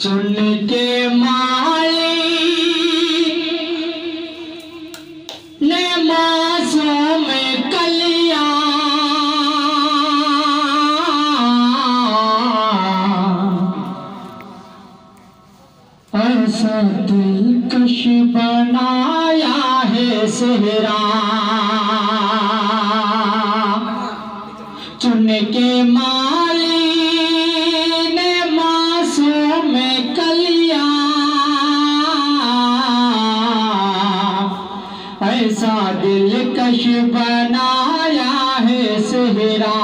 चुन के माली ने मासूम कलियां ऐसा दिलकश बनाया है सेहरा। चुन के माली ने मासूम कलियां ऐसा दिलकश बनाया है सेहरा।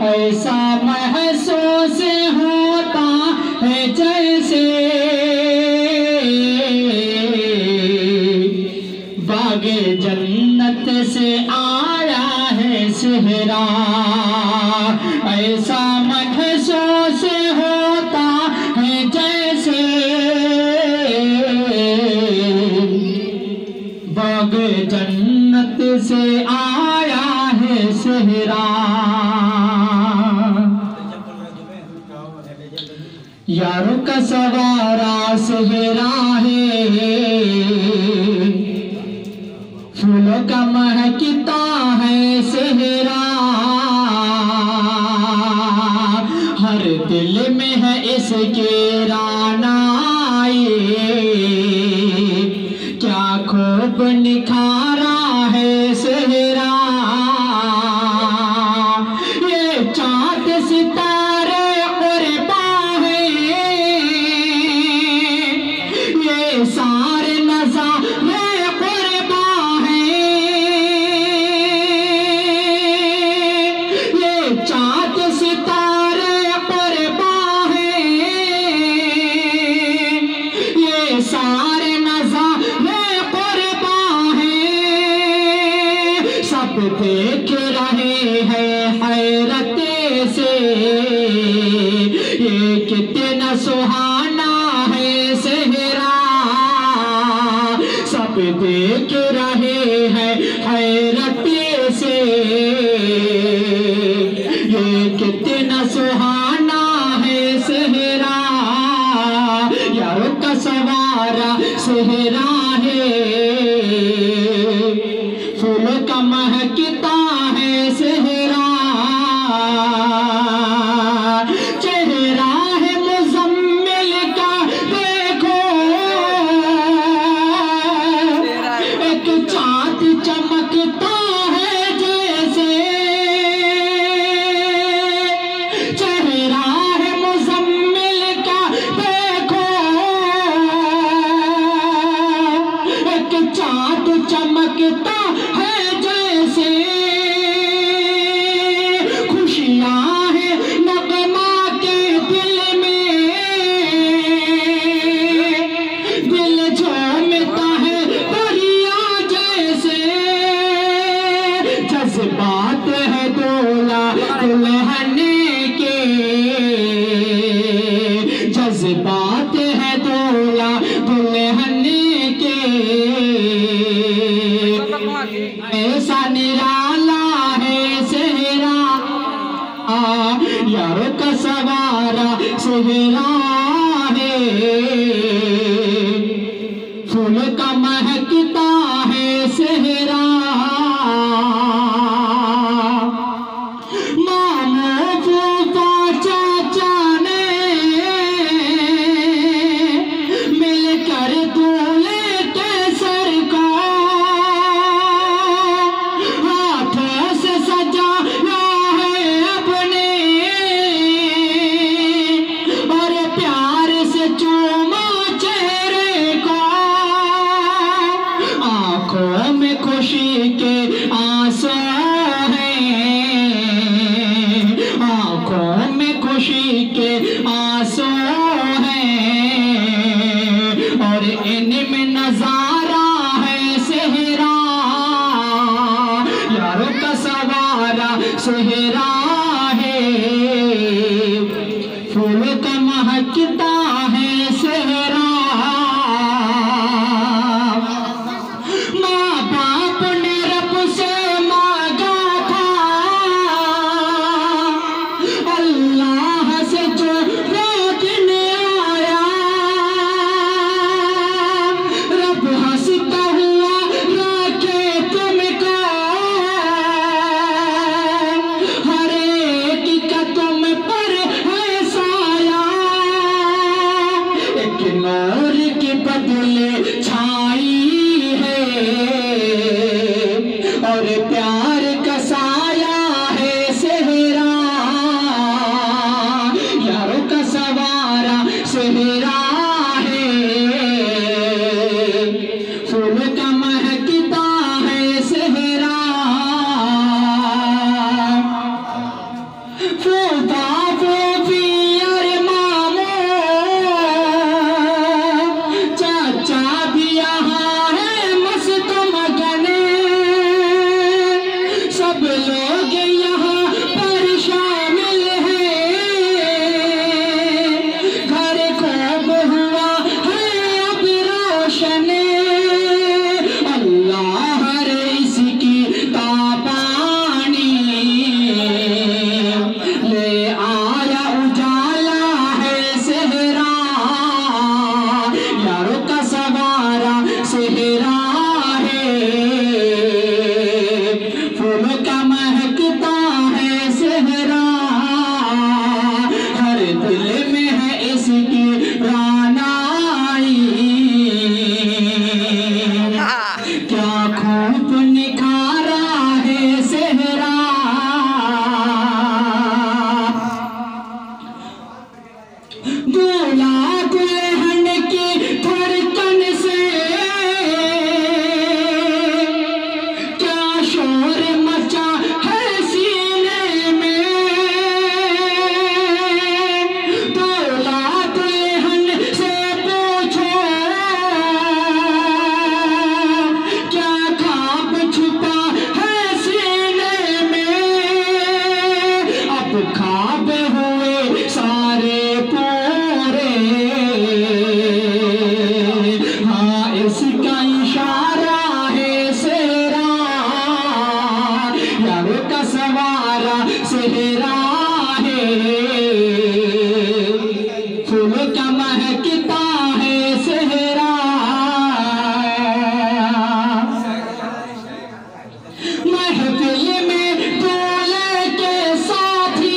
ऐसा महसूस होता है जैसे बागे जन्नत से आया है सेहरा। ऐसा महसूस होता है जैसे बागे जन्नत से आया है सेहरा। यारों का सवारा सेहरा है, फूलों का महकता है सेहरा। हर दिल में है इसके रानाई, क्या खूब निखारा है सेहरा। ये चाँद सितारे और बाहें, ये सारे नज़ारे सारे नज़ारे कुर्बान हैं। सब देख रहे हैं हैरत से, ये कितना सुहाना है सेहरा। सब देख रहे हैं हैरत से, ये कितना सुहाना है सेहरा। यारों का सवारा सेहरा है, फूलों का महकता है सेहरा। चेहरा है मुज़म्मिल का देखो, एक चाँद चमकता है जैसे। चेहरा है मुज़म्मिल का चाँद चमकता है जैसे। खुशियाँ है नगमा के दिल में, दिल झूमता है दरिया जैसे। जज्बात है दूल्हा दुल्हन के, जज्बात है दूल्हा दुल्हन के। ऐसा निराला है सेहरा, यारों का सवारा सेहरा है, फूल का महकता है सेहरा। मामो फूफा चाचा ने मिलकर दूल्हे के सर को हाथों से सजाया है अपने, और प्यार से चूमा चेहरे को। आंखों में खुशी के आंसू हैं, आंखों में खुशी के आंसू हैं, और इनमें नजारा है सेहरा। यारों का सवारा सेहरा है, फूल का महकता है सेहरा। माँ बाप ने रब से मांगा था अल्लाह प्यार का साया है सेहरा, यारों का सवारा सेहरा है, फूल का महकता है सेहरा, फूफा फूफी अरे मामो चाचा भी यहाँ है मस्त मगने, सब लोग यहाँ पर शामिल हैं, घर खूब हुआ है अब रोशन, अल्लाह हर इसकी तापानी ले आया उजाला है सेहरा, यारों का सवारा सेहरा है, फूलों का महकता है सेहरा, हर दिल में है इसकी रानाई, क्या खूब निखारा है सेहरा, दूल्हा दुल्हन की धड़कन से क्या शोर मचा है सीने में, दूल्हा दुल्हन से पूछो क्या ख्वाब छुपा है सीने में, अब ख्वाब हुए सारे पूरे, हाँ इसका इशारा है सेहरा, यारों का सवारा सेहरा है, फूलों का महकता है सेहरा, महफिल में दूल्हे के साथी,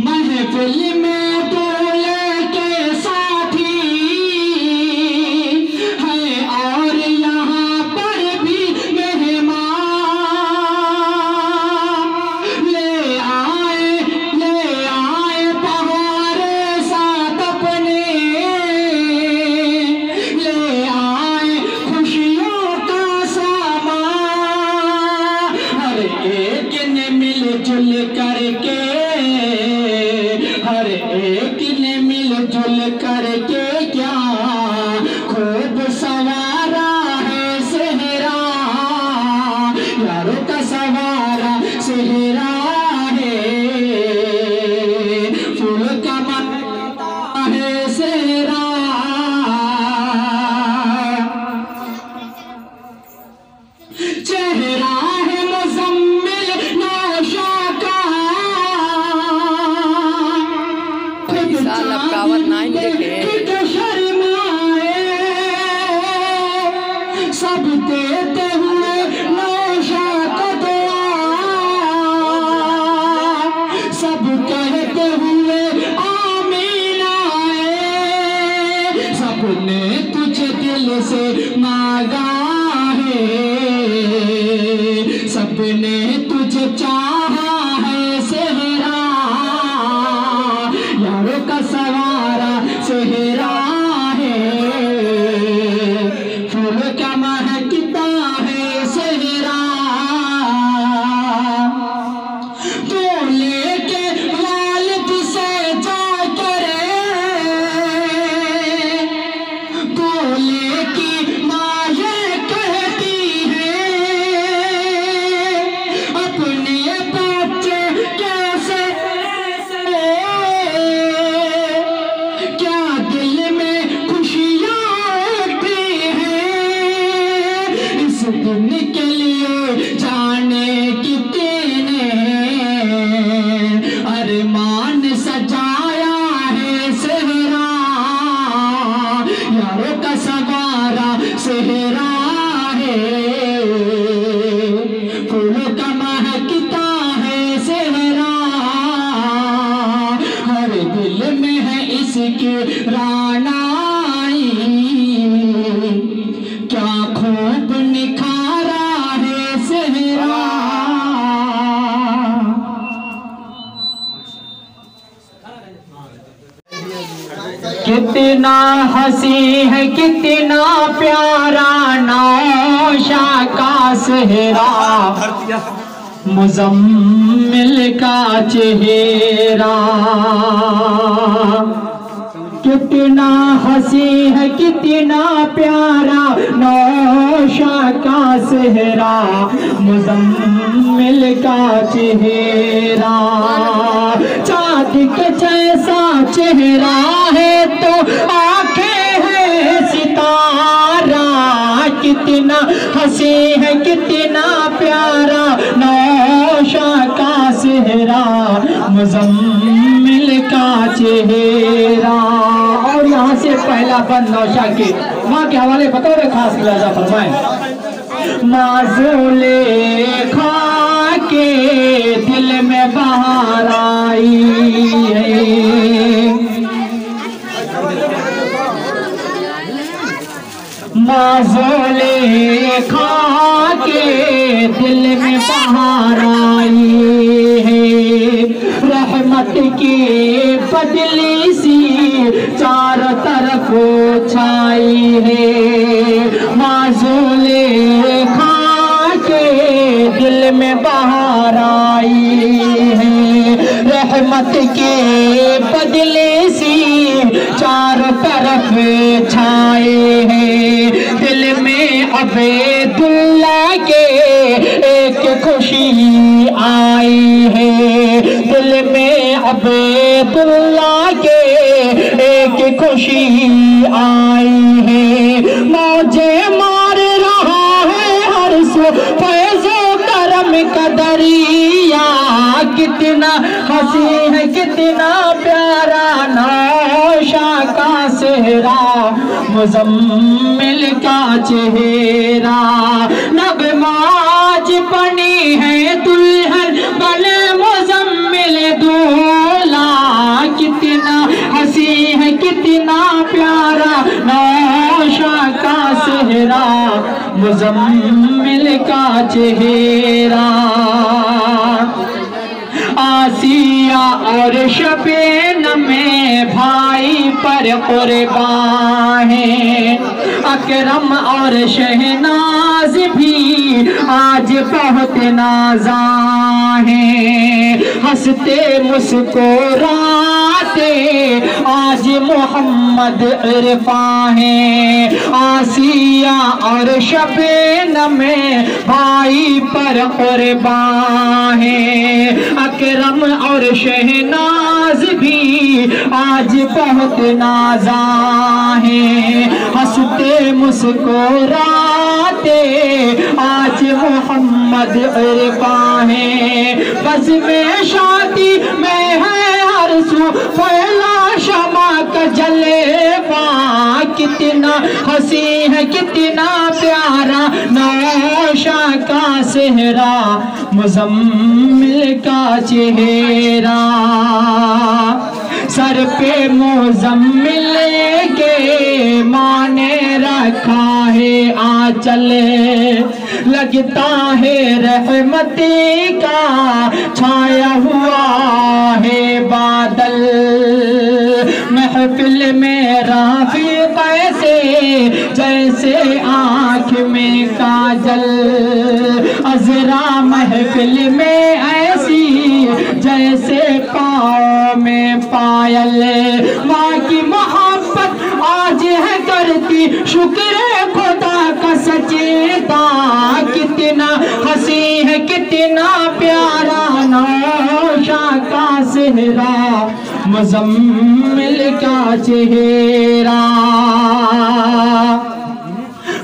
महफिल में दूल्हे के साथी है, और यहाँ पर भी मेहमान ले आए बहारे साथ अपने, ले आए खुशियों का सामान, हर एक ने मिलजुल करके, हर एक ने मिलजुल करके क्या खूब सवारा है सेहरा, यारों का सवारा सेहरा है, फूल का महकता है सेहरा, चेहरा है मुज़म्मिल नौशा का, सब देते हुए नौशा को दुआ, सब कहते हुए आमीन आए, सबने तुझे दिल से मांगा है, सबने तुझे चाहा है सेहरा, यारों का सवारा सेहरा है, फूल का महकता है सेहरा, दूल्हे के वालिद से जाकर दूल्हे की माँ ये कहती है, हंसी है कितना प्यारा नौशा का सेहरा, मुजम्मिल का चेहरा। कितना हंसी है कितना प्यारा नौशा का सेहरा, मुजम्मिल का चेहरा। चाँद के जैसा चेहरा है तो आंखें हैं सितारा। कितना हंसी है कितना प्यारा नौशा का सेहरा, मुजम्मिल का चेहरा। और यहाँ से पहला बंद नौशा के माँ के हवाले बतौर खास लिहाजा फरमाए। माज़ूले खा के दिल में बहार आई है, माज़ूले खा के दिल में बहार आई है। रहमत की बदली सी चारों तरफ छाई है, माज़ूले खा के दिल में बहार आई है। रहमत के बदले सी चारों तरफ छाए हैं। दिल में अबेदुल्ला के एक खुशी आई है, दिल में अबेदुल्ला के एक खुशी आई है। मौजे मार रहा है हर सो फैज़ो करम का दरिया। कितना हंसी है कितना प्यारा नौशा का सेहरा, मुजम्मिल का चेहरा। नगमाज बनी है दुल्हन बने मुजम्मिल दूल्हा। कितना हंसी है कितना प्यारा नौशा का सेहरा, मुजम्मिल का चेहरा। आसिया और शबीन में भाई पर कुर्बान है। अकरम और शहनाज भी आज बहुत नाज़ा हैं। हंसते मुस्कुराते आज मोहम्मद इरफा हैं। आसिया और शबीन में भाई पर कुर्बान है। अकरम और शहनाज भी आज बहुत नाज़ा हैं। हंसते मुस्कुराते आज मोहम्मद इरफा हैं। बस में शादी में है हर सू फैला शमा का जलवा। कितना हंसी है कितना प्यारा नौशा का सेहरा, मुजम्मिल का चेहरा। सर पे मुजम्मिल के माने रखा है आंचल, लगता है रहमती का छाया हुआ है बादल। महफिल में राफी कैसे जैसे आँख में काजल। अजरा महफिल में ऐसी जैसे पाँव में पायल। माँ की मोहब्बत आज है करती शुक्र खुदा का सचेता। कितना हंसी है कितना प्यारा नौशा का सेहरा, मुजम्मिल का चेहरा।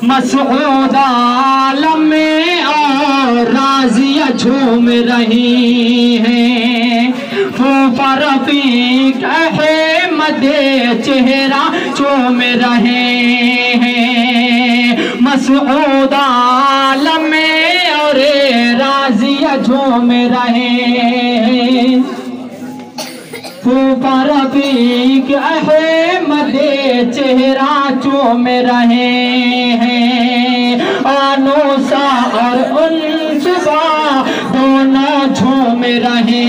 मसऊद आलम में और राजिया झूम रही हैं। फूफा रफीक अहमद चेहरा चूम रहे हैं। मसऊद आलम में और राजिया झूम रहे हैं। फूफा रफीक अहमद चेहरा चूम रहे हैं। आनूसा और उनसुबा दोनों झूम रहे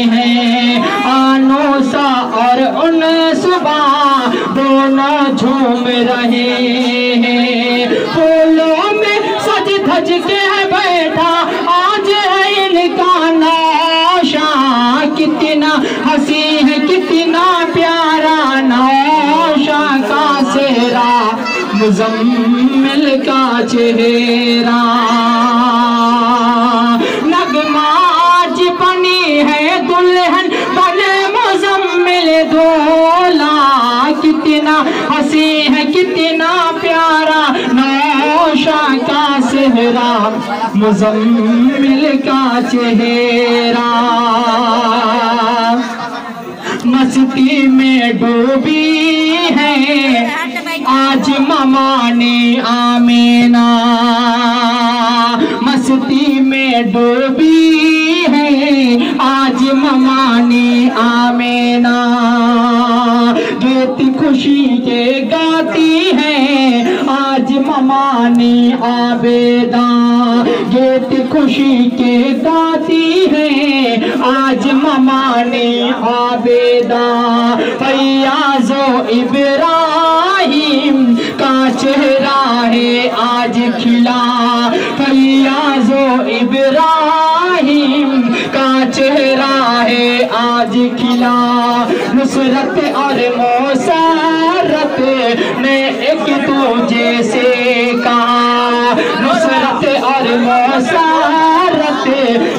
हैं। आनूसा और उनसुबा दोनों झूम झूम रहे हैं। फूलों में सज धज के बैठा आज है इनका नौशा। कितना हंसी है कितना प्यारा नौशा का सेहरा, मुजम्मिल का चेहरा। नगमाज बनी है दुल्हन बने मुजम्मिल दूल्हा। कितना हंसी है कितना प्यारा नौशा का सेहरा, मुजम्मिल का चेहरा। मस्ती में डूबी है आज ममाने आमीना। मस्ती में डूबी है आज ममाने आमीना। गीत खुशी के गाती है आज ममाने आबेदा। गीत खुशी के गाती है आज ममाने आबेदा। फैयाज़ो इब्राहिम का चेहरा है आज खिला। फैयाज़ो इब्राहिम का चेहरा है आज खिला। नुसरत और मोसरत ने एक दूजे से कहा। नुसरत और मोसरत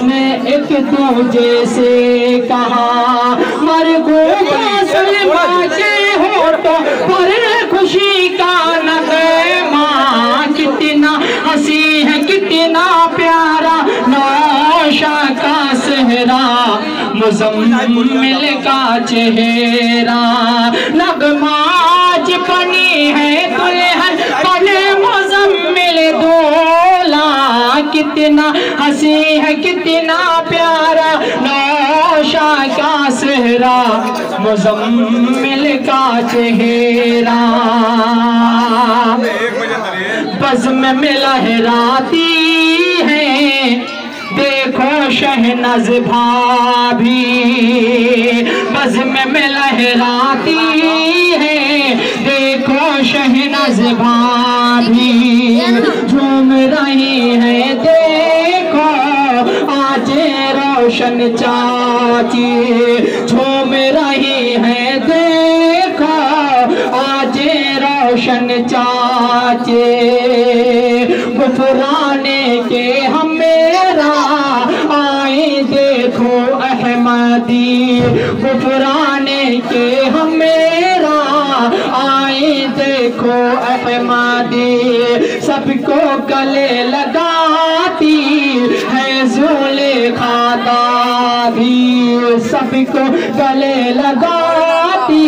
ने एक दूजे से कहा। मरगूबा सलमा के होठों पर खुशी का नगमा। कितना हंसी है कितना प्यारा नौशा का सेहरा, मुजम्मिल का चेहरा। नगमाज बनी है दुल्हन बने मुजम्मिल दूल्हा। कितना हंसी है कितना प्यारा नौशा का सेहरा, मुजम्मिल का चेहरा। बज़्म में लहराती है देखो शहनाज भाभी। बज़्म में लहराती है देखो शहनाज भाभी। झूम रही है देखो आज रोशन चाची। झूम रही है देखो आज रोशन चाची। गुफराने के हम मेरा आए देखो अहमदी। गुफराने के हम मेरा आए देखो अहमदी। सबको गले लगाती है ज़ुलेखा दादी। सबको गले लगाती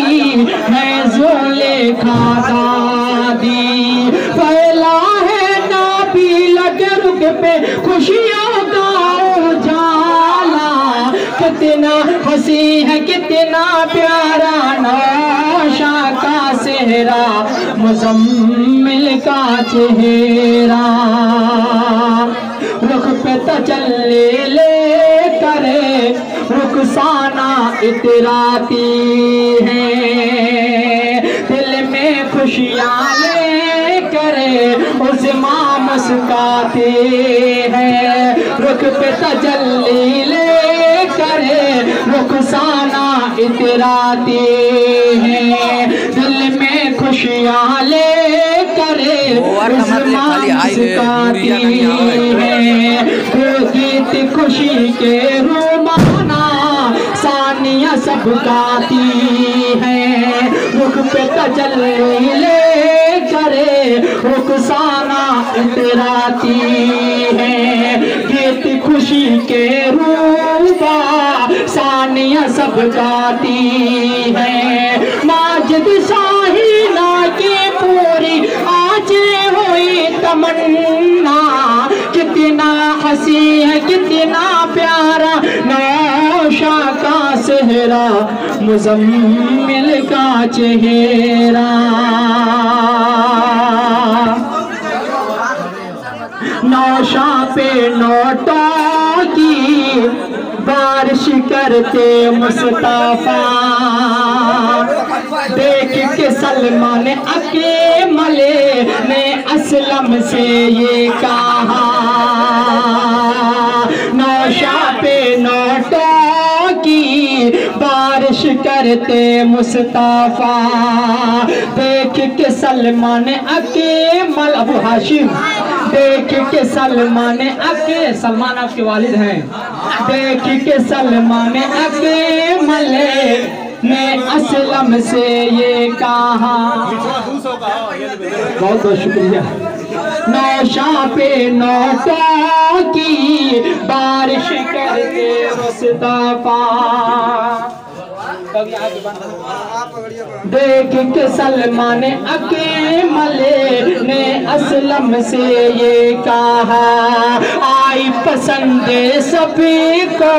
है ज़ुलेखा दादी। फैला है नाबील के रुख पे खुशियों का उजाला। कितना हंसी है कितना प्यारा नौशा का सेहरा, मुजम्मिल का चेहरा। रुख पे तजल्ली ले करे रुखसाना इतराती है। दिल में खुशियाँ ले करे उज़्मा मुस्काती है। रुख पे तजल्ली ले करे रुखसाना इतराती है। दिल में खुशियाँ ले करे उज़्मा मुस्काती है। गीत खुशी के रुमाना सानिया सब गाती है। रुख पे तजल्ली ले करे रुखसाना इतराती है। गीत खुशी के रूबा सानिया सब गाती है। माजिद शाहीना की पूरी आज हुई तमन्ना। कितना हंसी है कितना प्यारा नौशा का सेहरा, मुजम्मिल का चेहरा। नौशा पे नोटों की बारिश करते मुस्तफा। देख के सलमान अकेमल ने असलम से ये कहा, नौशा पे नोटों की बारिश करते मुस्तफा। देख के सलमान अकेमल, अबू हाशिम, देख के सलमान आपके वालिद हैं, देख के सलमान अकेमल ने असलम से ये कहा। बहुत बहुत शुक्रिया। नौशा पे नोटों की बारिश करके मुस्तफा। देख के सलमान अकेमल ने असलम से ये कहा, आई पसंद सभी को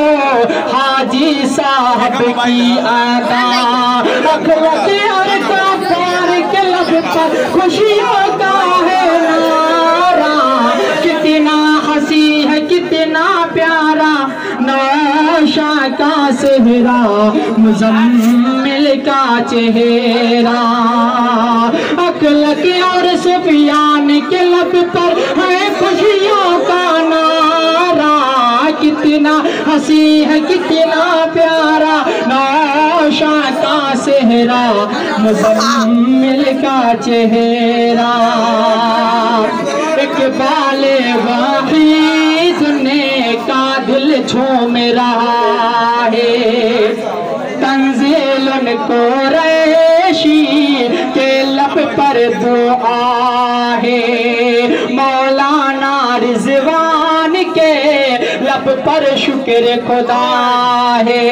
हाजी साहब की अदा। और के लब पर खुशियों का है नारा, कितना हंसी है कितना प्यारा नौशा का सेहरा, मुजम्मिल का चेहरा। अकलक और सुफियान के लब पर है खुशियों का नारा, कितना हंसी है कितना प्यारा नौशा का सेहरा, मुजम्मिल का चेहरा। इकबाल वाहिद ने का दिल झूम रहा है, तंजील को रैशी के लब पर दुआ है। मौलाना रिजवान के लब पर शुक्र खुदा है,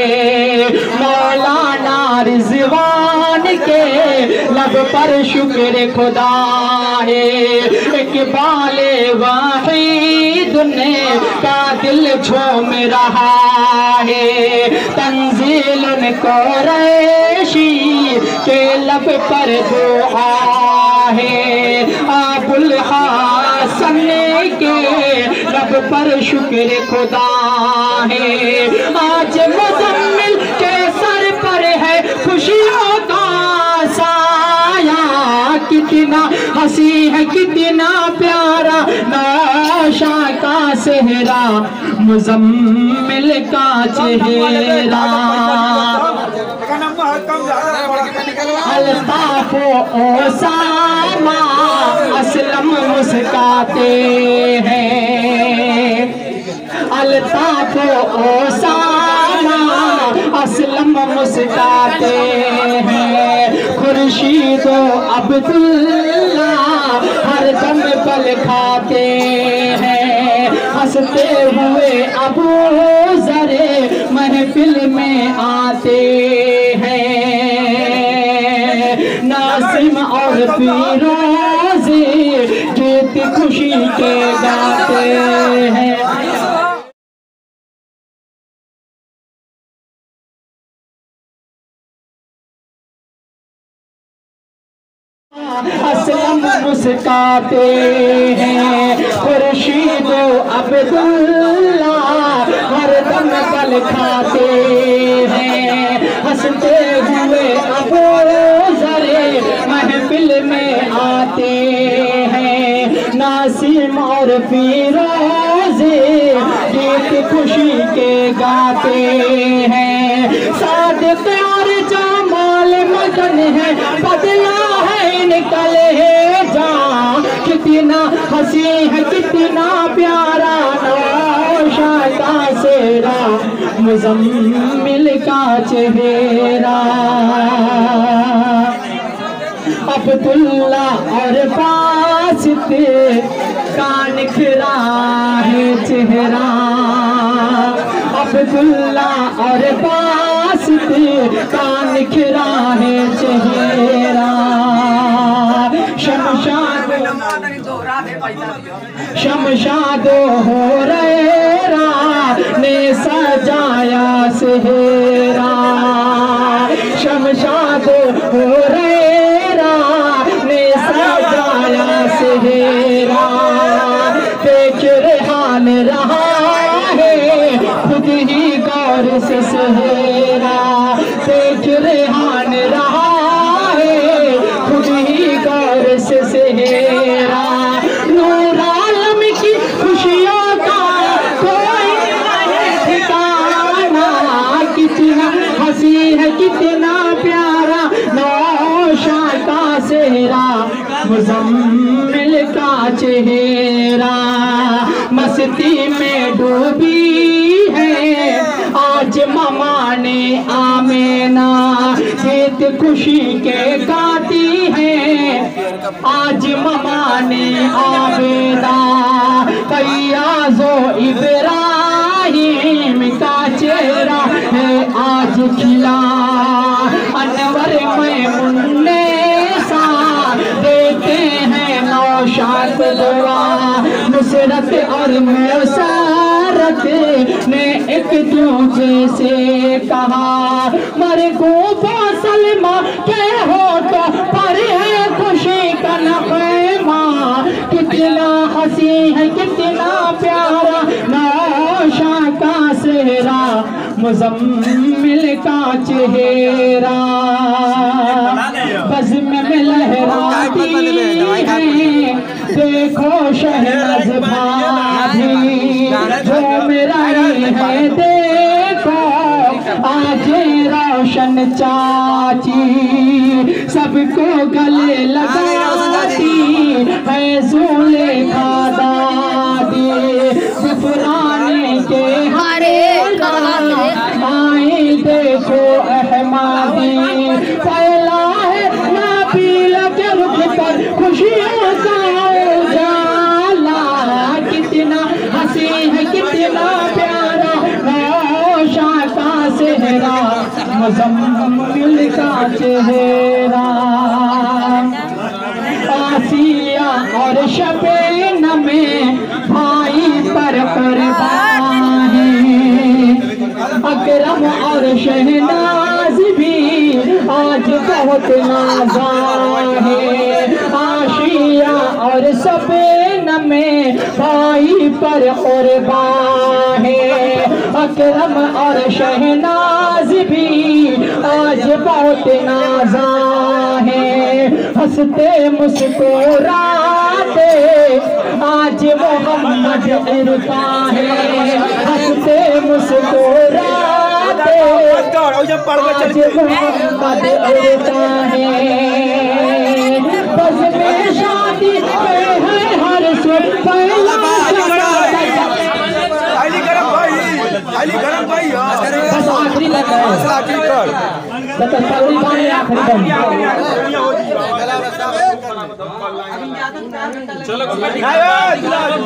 मौलाना रिजवान के लब पर शुक्र खुदा है। इकबाल वाहिद ने का दिल झूम रहा है, तंजील को रैशी के लब पर दुआ है। अबुल हसन के लब पर शुक्र खुदा है। आज मुजम्मिल के सर पर है खुशियों का साया, कितना हंसी है कितना प्यारा नौशा का सेहरा, मुजम्मिल का चेहरा। अल्ताफ ओसामा असलम मुस्काते हैं, अल्ताफ ओसामा असलम मुस्काते हैं। खुर्शीदो अब्दुल्ला हर दम पल खाते हैं, हंसते हुए अबू ज़रे महफिल में आते हैं। नासिम और फिरोज़ी गीत खुशी के गाते हैं। असलम मुस्काते हैं, खुर्शीद अब्दुल्ला हर दम पल खाते हैं, हंसते हुए अबू ज़रे महफिल में आते हैं। नासिम और फिरोज़ी गीत खुशी के गाते हैं। सादिक और जमाल मदन है बदला है निकले जा, कितना हंसी है कितना प्यारा नौशा का सेहरा, मुजम्मिल का चेहरा। अब्दुल्ला और बासित का निखरा है चेहरा, अब्दुल्ला और बासित का निखरा है चेहरा। शमशाद हो रेरा ने सजाया सेहरा, शमशाद हो रेरा ने सजाया सेहरा। देख रेहान रहा है खुद ही गौर से सेहरा, देख रेहान रहा है शादी में डूबी है आज ममा ने आमेना, गीत खुशी के गाती है आज ममा ने आमेना। फैयाज़ो इब्राहिम का चेहरा है आज खिला, अनवर में मुन्ने सा देते हैं नौशाद दुआ। नुसरत और मुसरत ने एक दूसरे से कहा, मर को सलमा के हो तो पर है खुशी का नगमा। कितना हंसी है कितना प्यारा नौशा का सेहरा, मुज़म्मिल का चेहरा बज़्म में लहराती है। देखो शहनाज भाभी जो मेरा है, देखो आज रोशन चाची सबको गले लगाती है ज़ुलेखा दादी। गुफराने के आए देखो अहमदी, फैला है नबी के रुख पर खुशियों का उजाला। कितना हंसी है कितना प्यारा नौशा का सेहरा, मुज़म्मिल का चेहरा। आसिया और शबीना में भाई पर कुर्बान है, अकरम और शहनाज भी आज बहुत नाज़ा है। आशिया और शबीना में भाई पर कुर्बान है, अकरम और शहनाज भी आज बहुत नाज़ा है। हंसते मुस्कुराते आज मोहम्मद इरफा है, हंसते मुस्कुराते आज मोहम्मद इरफा है। बस में शादी में है हर सुर पहला बस आखिरी लग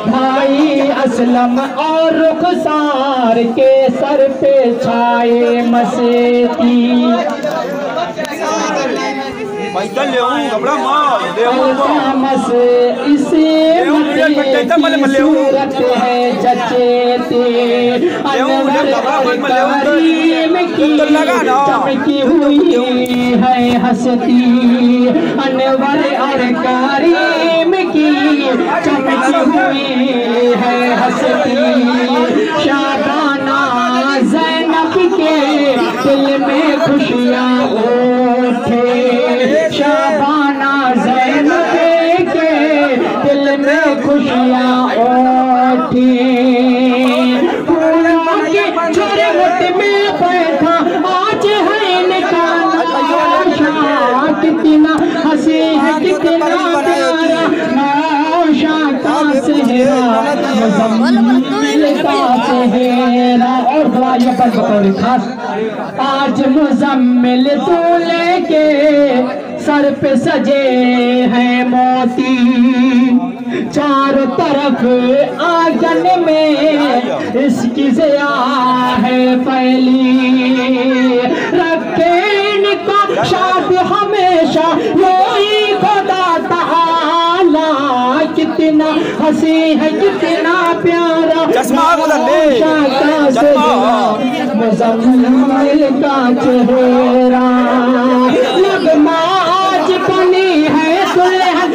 भाई असलम और रुखसार के सर पे छाए मसेती। इसे सूरत है जचेती, अनवर और करीम की चमकी हुई है हंसती। अनवर और करीम की चमकी हुई है हंसती। शाबाना ज़ैनब के दिल में खुशियाँ उठे, शाबाना ज़ैनब के दिल में खुशियाँ उठी। फूलों के झुरमुट में बैठा आज है निकाला, कितना हंसी है कितना प्यारा नौशा का सेहरा, मुज़म्मिल का चेहरा। और दुआइयों पर बतौर खास आज मुज़म्मिल दूल्हे के सर पे सजे हैं मोती, चारों तरफ आंगन में इसकी ज़िया है फैली। रखे इनका शाद हमेशा यही खुदा तआला, कितना हंसी है कितना प्यारा नौशा का सेहरा, मुज़म्मिल का चेहरा। लगमा आज बनी है दुल्हन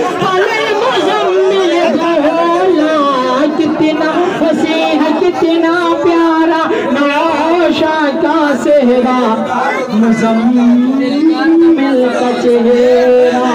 मुज़म्मिल दूल्हा, कितना हंसी है कितना प्यारा नौशा का सेहरा, मुज़म्मिल का चेहरा।